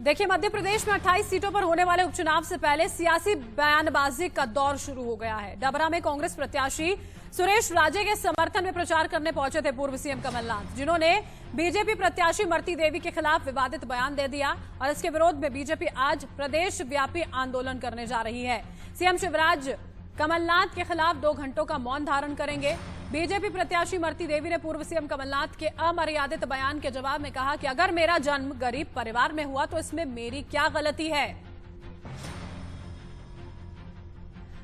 देखिए, मध्य प्रदेश में 28 सीटों पर होने वाले उपचुनाव से पहले सियासी बयानबाजी का दौर शुरू हो गया है। डबरा में कांग्रेस प्रत्याशी सुरेश राजे के समर्थन में प्रचार करने पहुंचे थे पूर्व सीएम कमलनाथ, जिन्होंने बीजेपी प्रत्याशी इमरती देवी के खिलाफ विवादित बयान दे दिया और इसके विरोध में बीजेपी आज प्रदेश व्यापी आंदोलन करने जा रही है। सीएम शिवराज कमलनाथ के खिलाफ 2 घंटों का मौन धारण करेंगे। बीजेपी प्रत्याशी इमरती देवी ने पूर्व सीएम कमलनाथ के अमर्यादित बयान के जवाब में कहा कि अगर मेरा जन्म गरीब परिवार में हुआ तो इसमें मेरी क्या गलती है।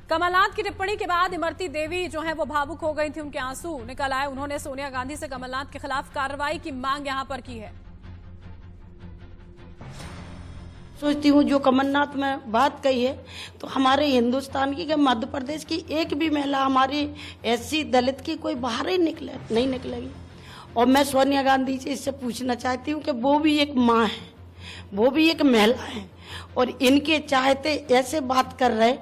कमलनाथ की टिप्पणी के बाद इमरती देवी जो है वो भावुक हो गई थी, उनके आंसू निकल आए। उन्होंने सोनिया गांधी से कमलनाथ के खिलाफ कार्रवाई की मांग यहां पर की है। सोचती हूँ जो कमलनाथ में बात कही है तो हमारे हिंदुस्तान की, मध्य प्रदेश की एक भी महिला हमारी एससी दलित की कोई बाहर ही नहीं निकलेगी। और मैं सोनिया गांधी से इससे पूछना चाहती हूँ कि वो भी एक माँ है, वो भी एक महिला है और इनके चाहते ऐसे बात कर रहे।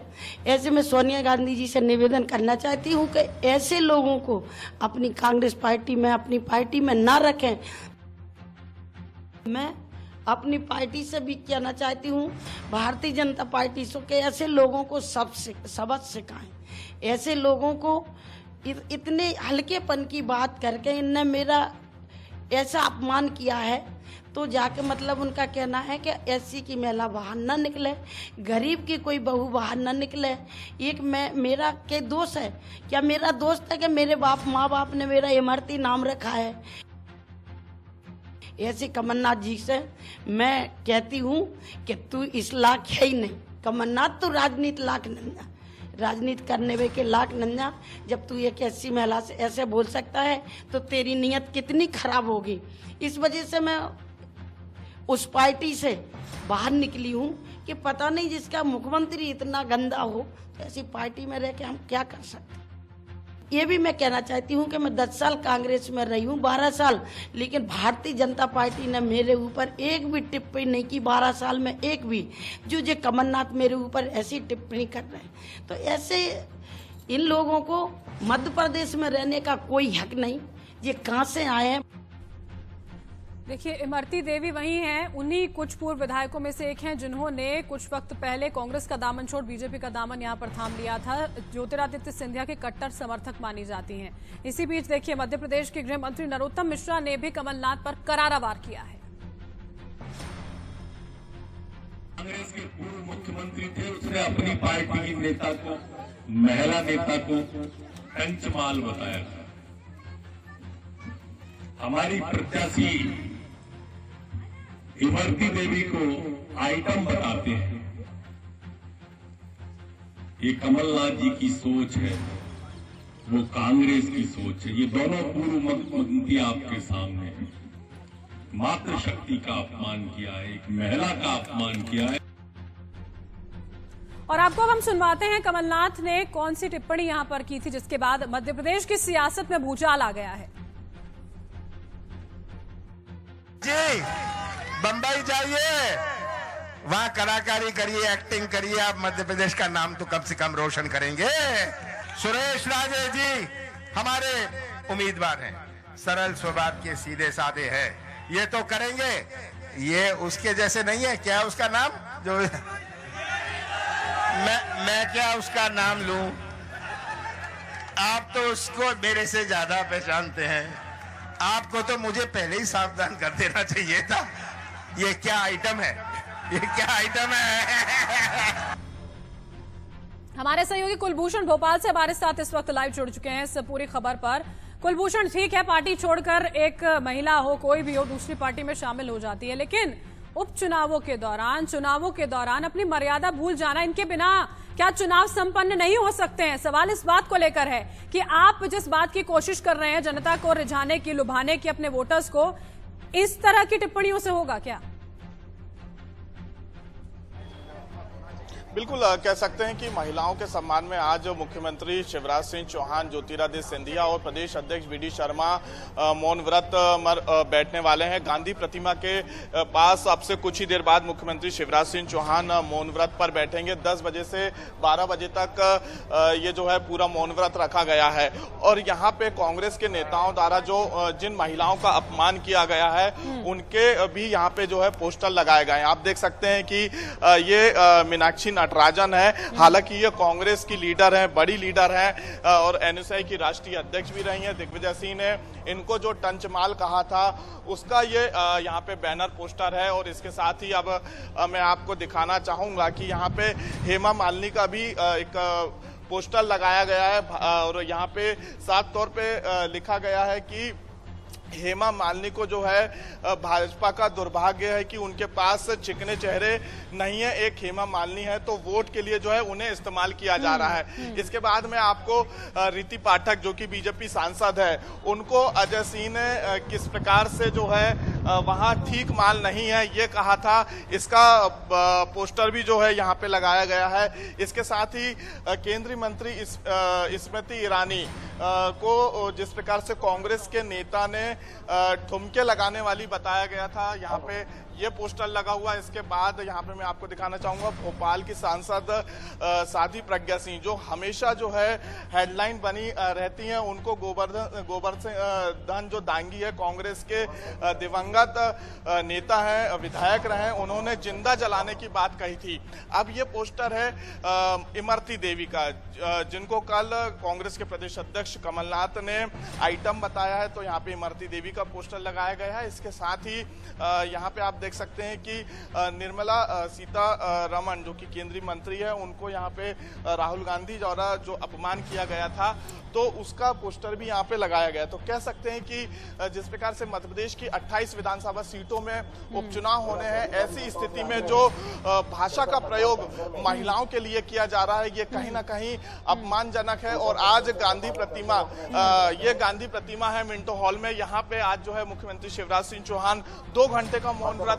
ऐसे में सोनिया गांधी जी से निवेदन करना चाहती हूँ कि ऐसे लोगों को अपनी कांग्रेस पार्टी में, अपनी पार्टी में ना रखें। मैं अपनी पार्टी से भी कहना चाहती हूँ, भारतीय जनता पार्टी से, कि ऐसे लोगों को सबक सिखाएं। ऐसे लोगों को इतने हल्केपन की बात करके इनने मेरा ऐसा अपमान किया है तो जाके मतलब उनका कहना है कि एससी की महिला बाहर ना निकले, गरीब की कोई बहू बाहर ना निकले। एक मेरा के दोष है, क्या मेरा दोस्त है कि मेरे माँ बाप ने मेरा इमरती नाम रखा है। ऐसे कमलनाथ जी से मैं कहती हूँ कि तू इस लाख है ही नहीं। कमलनाथ तो राजनीति लाख नंदा, राजनीति करने वे के लाख नंदा। जब तू एक एससी महिला से ऐसे बोल सकता है तो तेरी नीयत कितनी खराब होगी। इस वजह से मैं उस पार्टी से बाहर निकली हूँ कि पता नहीं जिसका मुख्यमंत्री इतना गंदा हो तो ऐसी पार्टी में रह के हम क्या कर सकते। ये भी मैं कहना चाहती हूँ कि मैं 10 साल कांग्रेस में रही हूँ, 12 साल, लेकिन भारतीय जनता पार्टी ने मेरे ऊपर एक भी टिप्पणी नहीं की। 12 साल में एक भी। जो कमलनाथ मेरे ऊपर ऐसी टिप्पणी कर रहे हैं तो ऐसे इन लोगों को मध्य प्रदेश में रहने का कोई हक नहीं। ये कहाँ से आए हैं। देखिए, इमरती देवी वही हैं, उन्हीं कुछ पूर्व विधायकों में से एक हैं जिन्होंने कुछ वक्त पहले कांग्रेस का दामन छोड़ बीजेपी का दामन यहां पर थाम लिया था। ज्योतिरादित्य सिंधिया के कट्टर समर्थक मानी जाती हैं। इसी बीच देखिए, मध्य प्रदेश के गृह मंत्री नरोत्तम मिश्रा ने भी कमलनाथ पर करारा वार किया है। कांग्रेस के पूर्व मुख्यमंत्री थे, उसने अपनी पार्टी की नेता को, महिला नेता को पंचमाल बताया था। हमारी प्रत्याशी इमरती देवी को आइटम बताते हैं। ये कमलनाथ जी की सोच है, वो कांग्रेस की सोच है। ये दोनों पूर्व मुख्यमंत्री आपके सामने हैं। मातृशक्ति का अपमान किया है, एक महिला का अपमान किया है। और आपको अब हम सुनवाते हैं कमलनाथ ने कौन सी टिप्पणी यहां पर की थी जिसके बाद मध्य प्रदेश की सियासत में भूचाल आ गया है। जी, बंबई जाइए, वहां कलाकारी करिए, एक्टिंग करिए, आप मध्य प्रदेश का नाम तो कम से कम रोशन करेंगे। सुरेश राजे जी हमारे उम्मीदवार हैं, सरल स्वभाव के, सीधे साधे हैं, ये तो करेंगे। ये उसके जैसे नहीं है। क्या उसका नाम, जो मैं क्या उसका नाम लूं? आप तो उसको मेरे से ज्यादा पहचानते हैं। आपको तो मुझे पहले ही सावधान कर देना चाहिए था। ये क्या आइटम है, ये क्या आइटम है। हमारे सहयोगी कुलभूषण भोपाल से हमारे साथ इस वक्त लाइव जुड़ चुके हैं इस पूरी खबर पर। कुलभूषण, ठीक है, पार्टी छोड़कर एक महिला हो, कोई भी हो, दूसरी पार्टी में शामिल हो जाती है, लेकिन उपचुनावों के दौरान, चुनावों के दौरान अपनी मर्यादा भूल जाना, इनके बिना क्या चुनाव संपन्न नहीं हो सकते हैं? सवाल इस बात को लेकर है कि आप जिस बात की कोशिश कर रहे हैं जनता को रिझाने की, लुभाने की, अपने वोटर्स को, इस तरह की टिप्पणियों से होगा क्या? बिल्कुल कह सकते हैं कि महिलाओं के सम्मान में आज मुख्यमंत्री शिवराज सिंह चौहान, ज्योतिरादित्य सिंधिया और प्रदेश अध्यक्ष वी डी शर्मा मौन व्रत बैठने वाले हैं। गांधी प्रतिमा के पास अब से कुछ ही देर बाद मुख्यमंत्री शिवराज सिंह चौहान मौन व्रत पर बैठेंगे। 10 बजे से 12 बजे तक ये जो है पूरा मौन व्रत रखा गया है और यहाँ पे कांग्रेस के नेताओं द्वारा जो जिन महिलाओं का अपमान किया गया है उनके भी यहाँ पे जो है पोस्टर लगाए गए हैं। आप देख सकते हैं कि ये मीनाक्षी नटराजन है, हालांकि ये कांग्रेस की लीडर हैं, बड़ी लीडर हैं और एनएसआई की राष्ट्रीय अध्यक्ष भी रही हैं। दिग्विजय सिंह ने इनको जो टंचमाल कहा था उसका ये यहाँ पे बैनर पोस्टर है और इसके साथ ही अब मैं आपको दिखाना चाहूंगा कि यहाँ पे हेमा मालिनी का भी एक पोस्टर लगाया गया है और यहाँ पे साफ तौर पे लिखा गया है कि हेमा मालिनी को जो है भाजपा का दुर्भाग्य है कि उनके पास चिकने चेहरे नहीं है। एक हेमा मालिनी है तो वोट के लिए जो है उन्हें इस्तेमाल किया जा रहा है। इसके बाद में आपको रीति पाठक जो कि बीजेपी सांसद है उनको अजय सिंह ने किस प्रकार से जो है वहां ठीक माल नहीं है ये कहा था, इसका पोस्टर भी जो है यहाँ पे लगाया गया है। इसके साथ ही केंद्रीय मंत्री स्मृति ईरानी को जिस प्रकार से कांग्रेस के नेता ने ठुमके लगाने वाली बताया गया था, यहाँ पे ये पोस्टर लगा हुआ। इसके बाद यहाँ पे मैं आपको दिखाना चाहूंगा भोपाल की सांसद साध्वी प्रज्ञा सिंह जो हमेशा जो है हेडलाइन बनी रहती हैं, उनको गोवर्धन जो दांगी है कांग्रेस के दिवंगत नेता हैं, विधायक रहे, उन्होंने जिंदा जलाने की बात कही थी। अब ये पोस्टर है इमरती देवी का, जिनको कल कांग्रेस के प्रदेश अध्यक्ष कमलनाथ ने आइटम बताया है, तो यहाँ पे इमरती देवी का पोस्टर लगाया गया है। इसके साथ ही यहाँ पे आप देख सकते हैं कि निर्मला सीतारमण जो कि केंद्रीय मंत्री है, उनको यहाँ पे राहुल गांधी द्वारा जो अपमान किया गया था तो उसका पोस्टर भी यहाँ पे लगाया गया। तो कह सकते हैं कि जिस प्रकार से मध्य प्रदेश की 28 विधानसभा सीटों में उपचुनाव होने हैं, ऐसी स्थिति में जो भाषा का प्रयोग महिलाओं के लिए किया जा रहा है ये कहीं ना कहीं अपमानजनक है। और आज गांधी प्रतिमा, ये गांधी प्रतिमा है मिंटो हॉल में, यहाँ पे आज जो है मुख्यमंत्री शिवराज सिंह चौहान 2 घंटे का मौन व्रत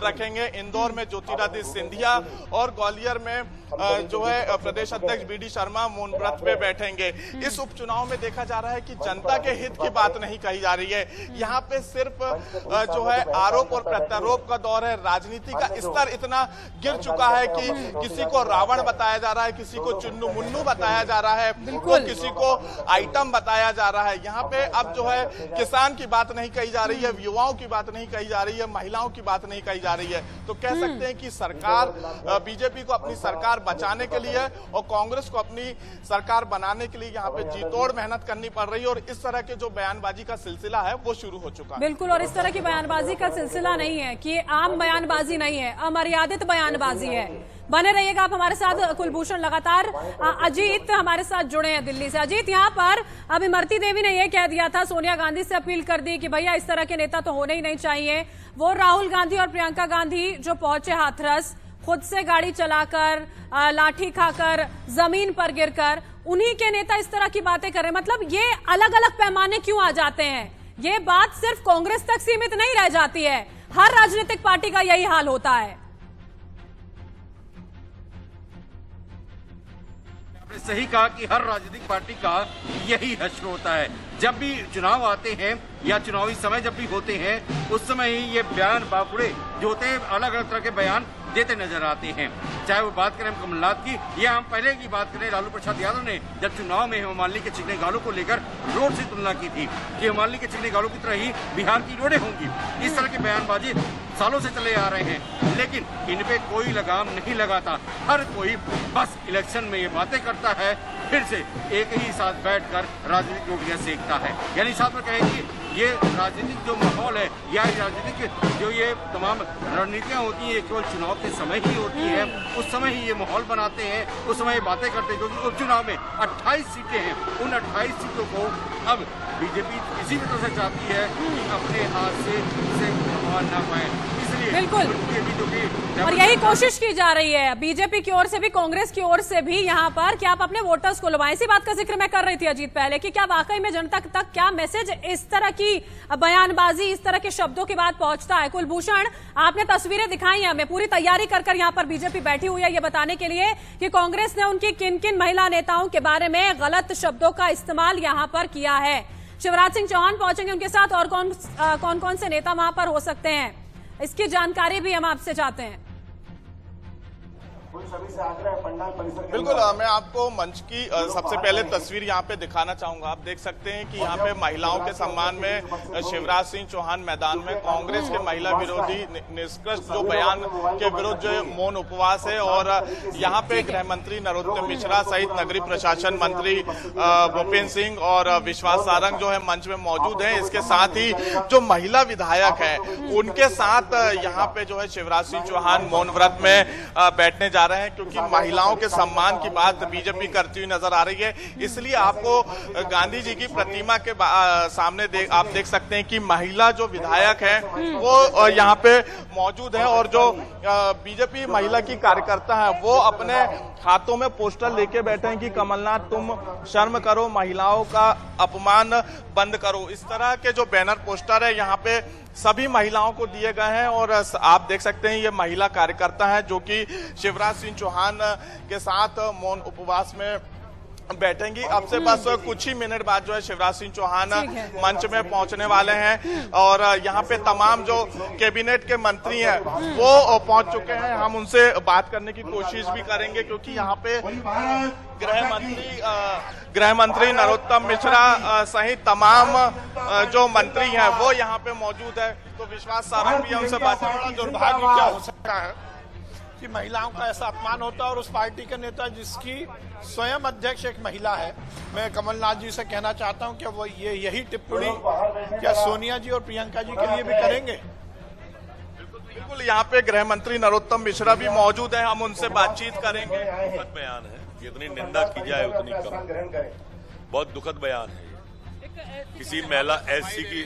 रखेंगे। इंदौर में ज्योतिरादित्य सिंधिया और ग्वालियर में जो है प्रदेश अध्यक्ष वी डी शर्मा मौन व्रत पे बैठेंगे। इस उपचुनाव में देखा जा रहा है कि जनता के हित की बात नहीं कही जा रही है, यहाँ पे सिर्फ जो है आरोप और प्रत्यारोप का दौर है। राजनीति का स्तर इतना गिर चुका है कि किसी को रावण बताया जा रहा है, किसी को चुन्नू मुन्नू बताया जा रहा है, तो किसी को आइटम बताया जा रहा है। यहाँ पे अब जो है किसान की बात नहीं कही जा रही है, युवाओं की बात नहीं कही जा रही है, महिलाओं की बात नहीं कही जा रही है। तो कह सकते हैं कि सरकार, बीजेपी को अपनी सरकार बचाने के लिए और कांग्रेस को अपनी सरकार बनाने के लिए यहाँ पे जीतोड़ मेहनत करनी पड़ रही है और इस तरह के जो बयानबाजी का सिलसिला है वो शुरू हो चुका है। बिल्कुल, और इस तरह की बयानबाजी का सिलसिला नहीं है कि आम बयानबाजी नहीं है, अमर्यादित बयानबाजी है। बने रहिएगा आप हमारे साथ कुलभूषण। लगातार अजीत हमारे साथ जुड़े हैं दिल्ली से। अजीत, यहाँ पर अब इमरती देवी ने यह कह दिया था, सोनिया गांधी से अपील कर दी कि भैया इस तरह के नेता तो होने ही नहीं चाहिए। वो राहुल गांधी और प्रियंका गांधी जो पहुंचे हाथरस, खुद से गाड़ी चलाकर, लाठी खाकर, जमीन पर गिरकर, उन्हीं के नेता इस तरह की बातें कर रहे हैं। मतलब ये अलग अलग पैमाने क्यों आ जाते हैं? ये बात सिर्फ कांग्रेस तक सीमित नहीं रह जाती है, हर राजनीतिक पार्टी का यही हाल होता है। आपने सही कहा कि हर राजनीतिक पार्टी का यही हश्र होता है। जब भी चुनाव आते हैं या चुनावी समय जब भी होते हैं, उस समय ही ये बयान बापुड़े जो होते हैं अलग अलग तरह के बयान देते नजर आते हैं। चाहे वो बात करें कमलनाथ की या हम पहले की बात करें लालू प्रसाद यादव ने जब चुनाव में हेमा मालिनी के चिकने गालों को लेकर रोड से तुलना की थी कि हेमा मालिनी के चिकने गालों की तरह ही बिहार की रोडें होंगी। इस तरह के बयानबाजी सालों से चले आ रहे हैं, लेकिन इन पे कोई लगाम नहीं लगाता। हर कोई बस इलेक्शन में ये बातें करता है, फिर से एक ही साथ बैठकर राजनीतिक रोटियां सेकता है। यानी साथ में कहें कि ये राजनीतिक जो माहौल है या राजनीतिक जो ये तमाम रणनीतियां होती हैं, ये केवल चुनाव के समय ही होती है। उस समय ही ये माहौल बनाते हैं, उस समय बातें करते हैं, क्योंकि उपचुनाव में 28 सीटें हैं। उन 28 सीटों को अब बीजेपी इसी तरह से चाहती है कि अपने हाथ से इसे संभाल ना पाए, इसलिए बिल्कुल, और यही कोशिश की जा रही है बीजेपी की ओर से भी, कांग्रेस की ओर से भी यहाँ पर कि आप अपने वोटर्स को लुभाएं। इसी बात का जिक्र मैं कर रही थी अजीत पहले कि क्या वाकई में जनता तक क्या मैसेज इस तरह की बयानबाजी, इस तरह के शब्दों के बाद पहुंचता है। कुलभूषण, आपने तस्वीरें दिखाई हैं हमें, पूरी तैयारी कर यहाँ पर बीजेपी बैठी हुई है ये बताने के लिए कि कांग्रेस ने उनकी किन किन महिला नेताओं के बारे में गलत शब्दों का इस्तेमाल यहाँ पर किया है। शिवराज सिंह चौहान पहुंचेंगे, उनके साथ और कौन से नेता वहां पर हो सकते हैं, इसकी जानकारी भी हम आपसे चाहते हैं। बिल्कुल, मैं आपको मंच की सबसे पहले तस्वीर यहाँ पे दिखाना चाहूंगा। आप देख सकते हैं कि यहाँ पे महिलाओं के सम्मान में शिवराज सिंह चौहान मैदान में कांग्रेस के महिला विरोधी निष्कृष्ट जो बयान के विरुद्ध जो मौन उपवास है, और यहाँ पे गृह मंत्री नरोत्तम मिश्रा सहित नगरीय प्रशासन मंत्री भूपेंद्र सिंह और विश्वास सारंग जो है मंच में मौजूद है। इसके साथ ही जो महिला विधायक है उनके साथ यहाँ पे जो है शिवराज सिंह चौहान मौन व्रत में बैठने जा रहे हैं, क्योंकि महिलाओं के सम्मान की बात बीजेपी करती हुई नजर आ रही है। इसलिए आपको गांधी जी की प्रतिमा के सामने आप देख सकते हैं कि महिला जो विधायक है वो यहाँ पे मौजूद है, और जो बीजेपी महिला की कार्यकर्ता है वो अपने हाथों में पोस्टर लेके बैठे हैं कि कमलनाथ तुम शर्म करो, महिलाओं का अपमान बंद करो। इस तरह के जो बैनर पोस्टर है यहाँ पे सभी महिलाओं को दिए गए हैं, और आप देख सकते हैं ये महिला कार्यकर्ता है जो कि शिवराज सिंह चौहान के साथ मौन उपवास में बैठेंगी। अब से बस कुछ ही मिनट बाद जो है शिवराज सिंह चौहान मंच में पहुंचने वाले हैं, और यहाँ पे तमाम जो कैबिनेट के मंत्री हैं वो पहुंच चुके हैं। हम उनसे बात करने की कोशिश भी करेंगे, क्योंकि यहाँ पे गृह मंत्री नरोत्तम मिश्रा सहित तमाम जो मंत्री हैं वो यहाँ पे मौजूद है। तो विश्वास सारंग भी उनसे बात करेंगे। दुर्भाग्य क्या हो सकता है कि महिलाओं का ऐसा अपमान होता है, और उस पार्टी के नेता जिसकी स्वयं अध्यक्ष एक महिला है। मैं कमलनाथ जी से कहना चाहता हूं कि वो यही टिप्पणी क्या सोनिया जी और प्रियंका जी के लिए भी करेंगे? बिल्कुल, यहाँ पे गृह मंत्री नरोत्तम मिश्रा भी मौजूद है, हम उनसे बातचीत करेंगे। दुखद बयान है, जितनी निंदा की जाए उतनी कम। बहुत दुखद बयान है। किसी महिला एससी की,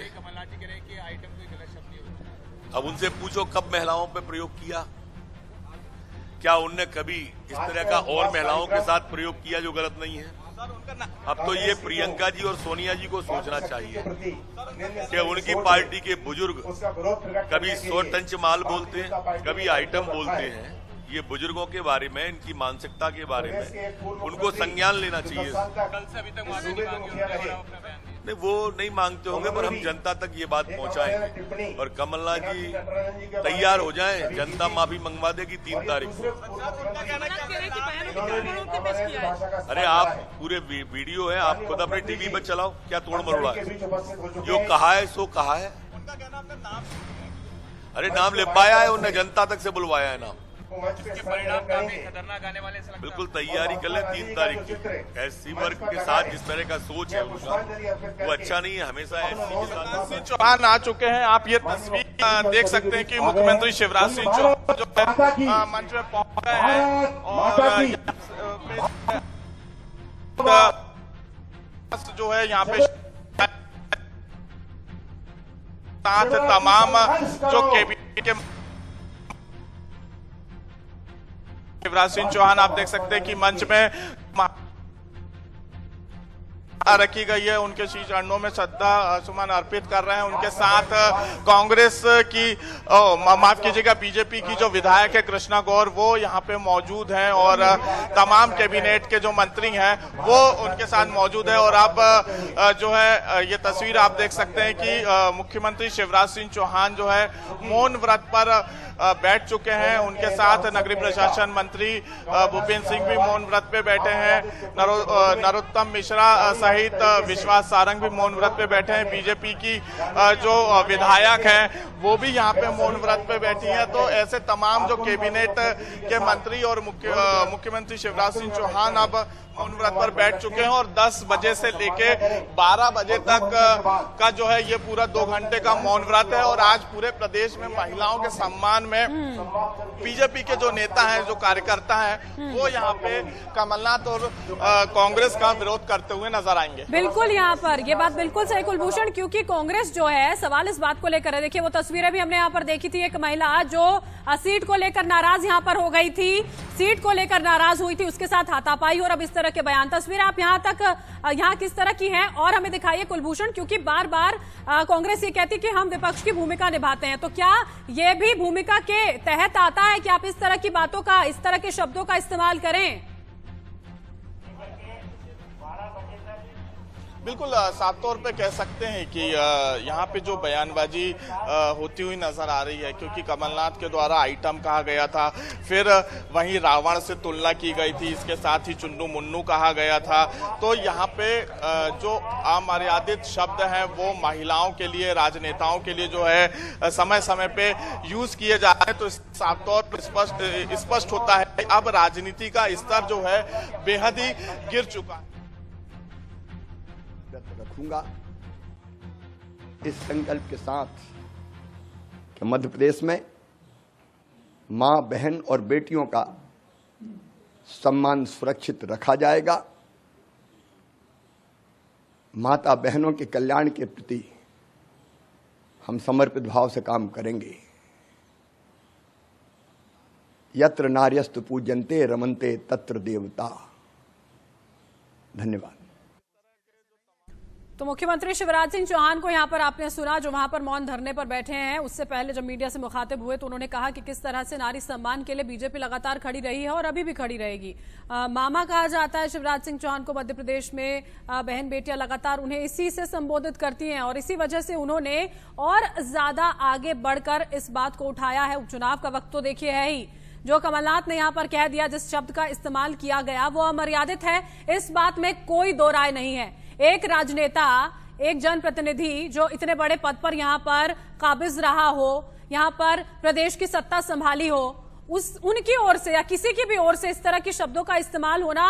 अब उनसे पूछो कब महिलाओं पे प्रयोग किया, क्या उनने कभी इस तरह का और महिलाओं के साथ प्रयोग किया जो गलत नहीं है? अब तो ये प्रियंका जी और सोनिया जी को सोचना चाहिए कि उनकी पार्टी के बुजुर्ग कभी 100 टन माल बोलते हैं, कभी आइटम बोलते हैं। ये बुजुर्गों के बारे में, इनकी मानसिकता के बारे में उनको संज्ञान लेना चाहिए। नहीं, वो नहीं मांगते होंगे, पर हम जनता तक ये बात पहुंचाएंगे, और कमलनाथ जी तैयार हो जाएं, जनता माफी मंगवा देगी 3 तारीख को। अरे आप पूरे वीडियो है, आप खुद अपने टीवी पर चलाओ, क्या तोड़ मरोड़ा है? जो कहा है सो कहा है। अरे नाम लिखवाया है उन्हें, जनता तक से बुलवाया है नाम। बिल्कुल तैयारी कर ले 3 तारीख की। एससी वर्ग के साथ जिस तरह का सोच है उनका, वो अच्छा नहीं है। हमेशा एससी के साथ चौहान आ चुके हैं। आप ये तस्वीर देख सकते हैं कि मुख्यमंत्री शिवराज सिंह चौहान जो है मंच में पहुंच गए हैं, और जो है यहाँ पे साथ तमाम जो कैबिनेट के शिवराज सिंह चौहान आप देख सकते हैं कि मंच में रखी गई है, उनके श्री चरणों में श्रद्धा सुमन अर्पित कर रहे हैं। उनके साथ कांग्रेस की, माफ कीजिएगा, बीजेपी की जो विधायक है कृष्णा गौर, वो यहाँ पे मौजूद हैं, और तमाम कैबिनेट के जो मंत्री हैं वो उनके साथ मौजूद है। और अब जो है ये तस्वीर आप देख सकते हैं कि मुख्यमंत्री शिवराज सिंह चौहान जो है मौन व्रत पर बैठ चुके हैं। उनके साथ नगरीय प्रशासन मंत्री भूपेंद्र सिंह भी मौन व्रत पे बैठे हैं। नरोत्तम मिश्रा सहित विश्वास सारंग भी मौन व्रत पे बैठे हैं। बीजेपी की जो विधायक हैं वो भी यहाँ पे मौन व्रत पे बैठी हैं। तो ऐसे तमाम जो कैबिनेट के मंत्री और मुख्यमंत्री शिवराज सिंह चौहान अब मौन व्रत पर बैठ चुके हैं, और 10 बजे से लेके 12 बजे तक का जो है ये पूरा 2 घंटे का मौन व्रत है। और आज पूरे प्रदेश में महिलाओं के सम्मान में बीजेपी के जो नेता हैं, जो कार्यकर्ता हैं, वो यहाँ पे कमलनाथ और कांग्रेस का विरोध करते हुए नजर आएंगे। बिल्कुल, यहाँ पर ये बात बिल्कुल सही कुलभूषण, क्योंकि कांग्रेस जो है सवाल इस बात को लेकर है। देखिए वो तस्वीरें भी हमने यहाँ पर देखी थी, एक महिला जो सीट को लेकर नाराज यहाँ पर हो गई थी, सीट को लेकर नाराज हुई थी, उसके साथ हाथापाई और अब इस तरह के बयान। तस्वीरें आप यहाँ किस तरह की हैं और हमें दिखाइए कुलभूषण, क्योंकि बार बार कांग्रेस ये कहती कि हम विपक्ष की भूमिका निभाते हैं, तो क्या ये भी भूमिका के तहत आता है कि आप इस तरह की बातों का, इस तरह के शब्दों का इस्तेमाल करें? बिल्कुल साफ तौर पे कह सकते हैं कि यहाँ पे जो बयानबाजी होती हुई नजर आ रही है, क्योंकि कमलनाथ के द्वारा आइटम कहा गया था, फिर वहीं रावण से तुलना की गई थी, इसके साथ ही चुन्नू मुन्नू कहा गया था। तो यहाँ पे जो अमर्यादित शब्द हैं वो महिलाओं के लिए, राजनेताओं के लिए जो है समय समय पे यूज किए जा रहे हैं, तो साफ तौर पर स्पष्ट होता है कि अब राजनीति का स्तर जो है बेहद ही गिर चुका है। रखूंगा इस संकल्प के साथ कि मध्य प्रदेश में मां, बहन और बेटियों का सम्मान सुरक्षित रखा जाएगा। माता बहनों के कल्याण के प्रति हम समर्पित भाव से काम करेंगे। यत्र नार्यस्तु पूज्यन्ते रमन्ते तत्र देवता। धन्यवाद। तो मुख्यमंत्री शिवराज सिंह चौहान को यहाँ पर आपने सुना, जो वहां पर मौन धरने पर बैठे हैं। उससे पहले जब मीडिया से मुखातिब हुए तो उन्होंने कहा कि किस तरह से नारी सम्मान के लिए बीजेपी लगातार खड़ी रही है और अभी भी खड़ी रहेगी। मामा कहा जाता है शिवराज सिंह चौहान को मध्य प्रदेश में। बहन बेटियां लगातार उन्हें इसी से संबोधित करती हैं और इसी वजह से उन्होंने और ज्यादा आगे बढ़कर इस बात को उठाया है। उपचुनाव का वक्त तो देखिए है ही, जो कमलनाथ ने यहाँ पर कह दिया, जिस शब्द का इस्तेमाल किया गया वो अमर्यादित है, इस बात में कोई दो राय नहीं है। एक राजनेता, एक जनप्रतिनिधि जो इतने बड़े पद पर यहाँ पर काबिज रहा हो, यहाँ पर प्रदेश की सत्ता संभाली हो, उनकी ओर से या किसी की भी ओर से इस तरह के शब्दों का इस्तेमाल होना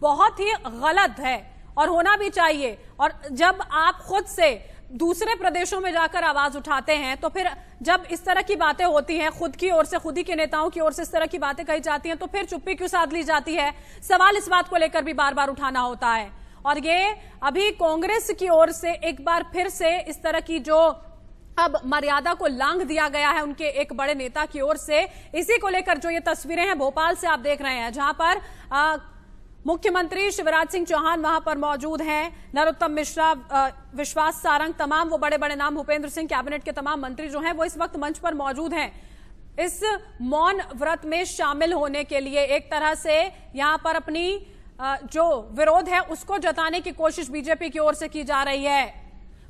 बहुत ही गलत है और होना भी चाहिए। और जब आप खुद से दूसरे प्रदेशों में जाकर आवाज उठाते हैं तो फिर जब इस तरह की बातें होती हैं, खुद की ओर से, खुद ही के नेताओं की ओर से इस तरह की बातें कही जाती हैं, तो फिर चुप्पी क्यों साध ली जाती है? सवाल इस बात को लेकर भी बार बार उठाना होता है। और ये अभी कांग्रेस की ओर से एक बार फिर से इस तरह की जो अब मर्यादा को लांघ दिया गया है उनके एक बड़े नेता की ओर से, इसी को लेकर जो ये तस्वीरें हैं भोपाल से आप देख रहे हैं, जहां पर मुख्यमंत्री शिवराज सिंह चौहान वहां पर मौजूद हैं, नरोत्तम मिश्रा, विश्वास सारंग, तमाम वो बड़े बड़े नाम, भूपेंद्र सिंह, कैबिनेट के तमाम मंत्री जो हैं वो इस वक्त मंच पर मौजूद हैं। इस मौन व्रत में शामिल होने के लिए एक तरह से यहां पर अपनी जो विरोध है उसको जताने की कोशिश बीजेपी की ओर से की जा रही है।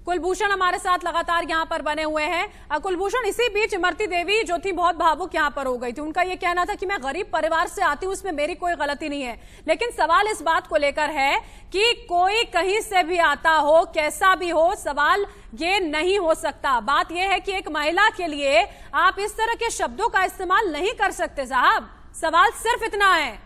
कुलभूषण हमारे साथ लगातार यहां पर बने हुए हैं। कुलभूषण, इसी बीच इमरती देवी जो थी बहुत भावुक यहां पर हो गई थी। उनका यह कहना था कि मैं गरीब परिवार से आती हूं, उसमें मेरी कोई गलती नहीं है, लेकिन सवाल इस बात को लेकर है कि कोई कहीं से भी आता हो, कैसा भी हो, सवाल ये नहीं हो सकता। बात यह है कि एक महिला के लिए आप इस तरह के शब्दों का इस्तेमाल नहीं कर सकते साहब। सवाल सिर्फ इतना है।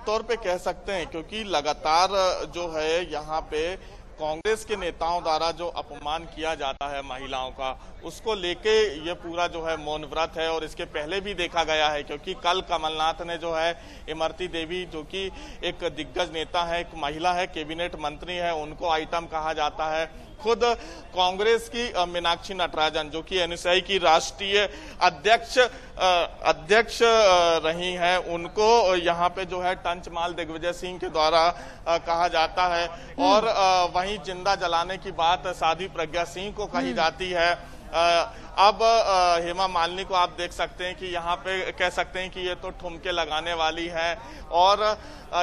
तौर पे कह सकते हैं, क्योंकि लगातार जो है यहाँ पे कांग्रेस के नेताओं द्वारा जो अपमान किया जाता है महिलाओं का, उसको लेके ये पूरा जो है मौन व्रत है। और इसके पहले भी देखा गया है, क्योंकि कल कमलनाथ ने जो है इमरती देवी जो कि एक दिग्गज नेता है, एक महिला है, कैबिनेट मंत्री है, उनको आइटम कहा जाता है। खुद कांग्रेस की मीनाक्षी नटराजन जो कि एनएसआई की राष्ट्रीय अध्यक्ष रही हैं, उनको यहाँ पे जो है टंचमाल दिग्विजय सिंह के द्वारा कहा जाता है। और वहीं जिंदा जलाने की बात साध्वी प्रज्ञा सिंह को कही जाती है। अब हेमा मालिनी को आप देख सकते हैं कि यहाँ पे कह सकते हैं कि ये तो ठुमके लगाने वाली है। और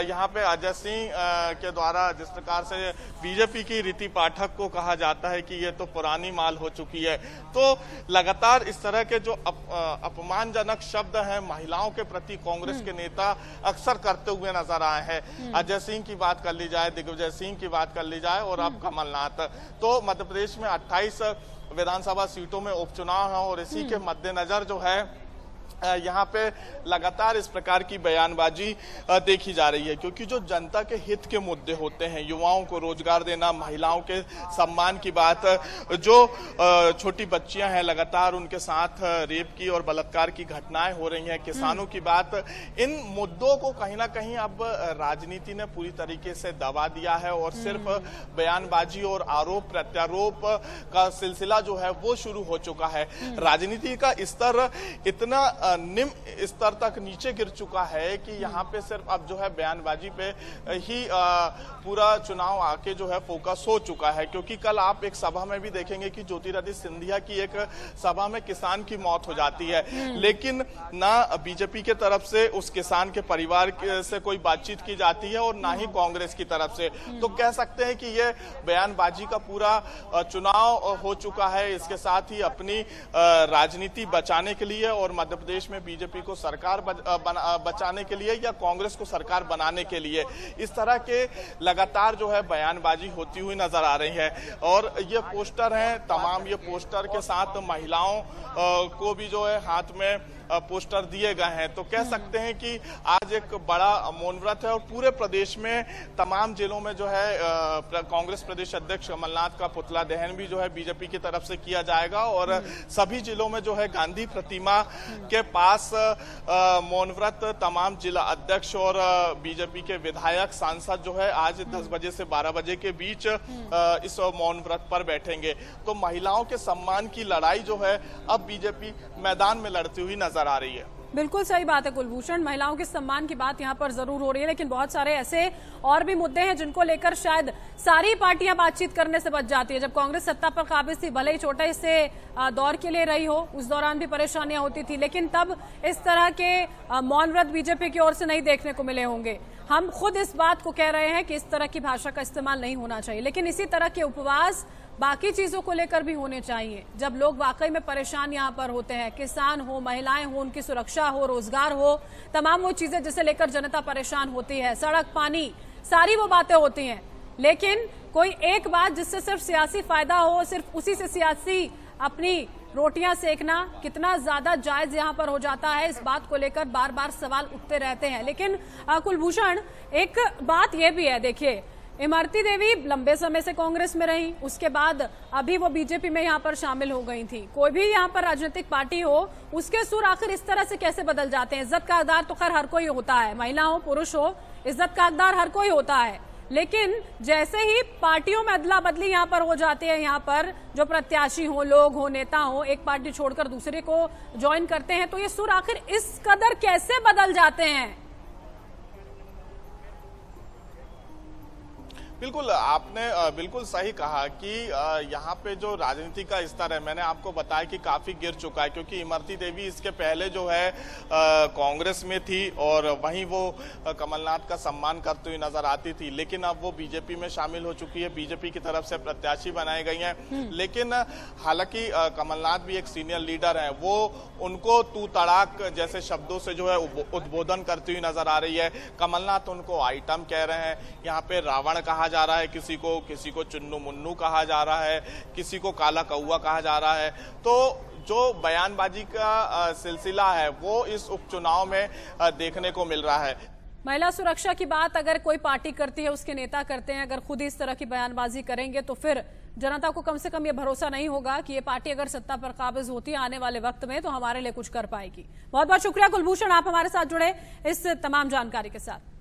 यहाँ पे अजय सिंह के द्वारा जिस प्रकार से बीजेपी की रीति पाठक को कहा जाता है कि ये तो पुरानी माल हो चुकी है। तो लगातार इस तरह के जो अपमानजनक शब्द हैं महिलाओं के प्रति कांग्रेस के नेता अक्सर करते हुए नजर आए हैं। अजय सिंह की बात कर ली जाए, दिग्विजय सिंह की बात कर ली जाए और अब कमलनाथ। तो मध्य प्रदेश में 28 विधानसभा सीटों में उपचुनाव है और इसी के मद्देनजर जो है यहाँ पे लगातार इस प्रकार की बयानबाजी देखी जा रही है, क्योंकि जो जनता के हित के मुद्दे होते हैं, युवाओं को रोजगार देना, महिलाओं के सम्मान की बात, जो छोटी बच्चियां हैं लगातार उनके साथ रेप की और बलात्कार की घटनाएं हो रही हैं, किसानों की बात, इन मुद्दों को कहीं ना कहीं अब राजनीति ने पूरी तरीके से दबा दिया है और सिर्फ बयानबाजी और आरोप प्रत्यारोप का सिलसिला जो है वो शुरू हो चुका है। राजनीति का स्तर इतना निम्न स्तर तक नीचे गिर चुका है कि यहाँ पे सिर्फ अब जो है बयानबाजी पे ही पूरा चुनाव आके जो है फोकस हो चुका है। क्योंकि कल आप एक सभा में भी देखेंगे कि ज्योतिरादित्य सिंधिया की एक सभा में किसान की मौत हो जाती है, लेकिन ना बीजेपी के तरफ से उस किसान के परिवार से कोई बातचीत की जाती है और ना ही कांग्रेस की तरफ से। तो कह सकते हैं कि ये बयानबाजी का पूरा चुनाव हो चुका है। इसके साथ ही अपनी राजनीति बचाने के लिए और मध्य प्रदेश में बीजेपी को सरकार बचाने के लिए या कांग्रेस को सरकार बनाने के लिए इस तरह के लगातार जो है बयानबाजी होती हुई नजर आ रही है। और ये पोस्टर हैं, तमाम ये पोस्टर के साथ महिलाओं को भी जो है हाथ में पोस्टर दिए गए हैं। तो कह सकते हैं कि आज एक बड़ा मौन व्रत है और पूरे प्रदेश में तमाम जिलों में जो है कांग्रेस प्रदेश अध्यक्ष कमलनाथ का पुतला दहन भी जो है बीजेपी की तरफ से किया जाएगा और सभी जिलों में जो है गांधी प्रतिमा के पास मौन व्रत तमाम जिला अध्यक्ष और बीजेपी के विधायक सांसद जो है आज 10 बजे से 12 बजे के बीच इस मौन व्रत पर बैठेंगे। तो महिलाओं के सम्मान की लड़ाई जो है अब बीजेपी मैदान में लड़ती हुई नजर आ रही है। बिल्कुल सही बात है कुलभूषण, महिलाओं के सम्मान की बात यहाँ पर जरूर हो रही है, लेकिन बहुत सारे ऐसे और भी मुद्दे हैं जिनको लेकर शायद सारी पार्टियां बातचीत करने से बच जाती है। जब कांग्रेस सत्ता पर काबिज थी, भले ही छोटे से दौर के लिए रही हो, उस दौरान भी परेशानियां होती थी, लेकिन तब इस तरह के मौन व्रत बीजेपी की ओर से नहीं देखने को मिले होंगे। हम खुद इस बात को कह रहे हैं कि इस तरह की भाषा का इस्तेमाल नहीं होना चाहिए, लेकिन इसी तरह के उपवास बाकी चीजों को लेकर भी होने चाहिए। जब लोग वाकई में परेशान यहाँ पर होते हैं, किसान हो, महिलाएं हो, उनकी सुरक्षा हो, रोजगार हो, तमाम वो चीजें जिसे लेकर जनता परेशान होती है, सड़क, पानी, सारी वो बातें होती हैं, लेकिन कोई एक बात जिससे सिर्फ सियासी फायदा हो, सिर्फ उसी से सियासी अपनी रोटियां सेकना कितना ज्यादा जायज यहाँ पर हो जाता है, इस बात को लेकर बार बार सवाल उठते रहते हैं। लेकिन कुलभूषण, एक बात यह भी है, देखिए, इमरती देवी लंबे समय से कांग्रेस में रही, उसके बाद अभी वो बीजेपी में यहाँ पर शामिल हो गई थी। कोई भी यहाँ पर राजनीतिक पार्टी हो, उसके सुर आखिर इस तरह से कैसे बदल जाते हैं? इज्जत का हकदार तो खैर हर कोई होता है, महिला हो, पुरुष हो, इज्जत का हकदार हर कोई होता है, लेकिन जैसे ही पार्टियों में अदला बदली यहाँ पर हो जाती है, यहाँ पर जो प्रत्याशी हो, लोग हो, नेता हो, एक पार्टी छोड़कर दूसरे को ज्वाइन करते हैं, तो ये सुर आखिर इस कदर कैसे बदल जाते हैं? बिल्कुल, आपने बिल्कुल सही कहा कि यहाँ पे जो राजनीति का स्तर है, मैंने आपको बताया कि काफी गिर चुका है, क्योंकि इमरती देवी इसके पहले जो है कांग्रेस में थी और वहीं वो कमलनाथ का सम्मान करती हुई नजर आती थी, लेकिन अब वो बीजेपी में शामिल हो चुकी है, बीजेपी की तरफ से प्रत्याशी बनाई गई हैं। लेकिन हालांकि कमलनाथ भी एक सीनियर लीडर है, वो उनको तू तड़ाक जैसे शब्दों से जो है उद्बोधन करती हुई नजर आ रही है। कमलनाथ उनको आइटम कह रहे हैं, यहाँ पे रावण कहा जा रहा है, किसी को चुन्नू मुन्नू कहा जा रहा है, किसी को काला कौआ कहा जा रहा है। तो जो बयानबाजी का सिलसिला है वो इस उपचुनाव में देखने को मिल रहा है। महिला सुरक्षा की बात अगर कोई पार्टी करती है, उसके नेता करते हैं, अगर खुद इस तरह की बयानबाजी करेंगे तो फिर जनता को कम से कम ये भरोसा नहीं होगा कि ये पार्टी अगर सत्ता पर काबिज होती है आने वाले वक्त में तो हमारे लिए कुछ कर पाएगी। बहुत बहुत शुक्रिया कुलभूषण, आप हमारे साथ जुड़े इस तमाम जानकारी के साथ।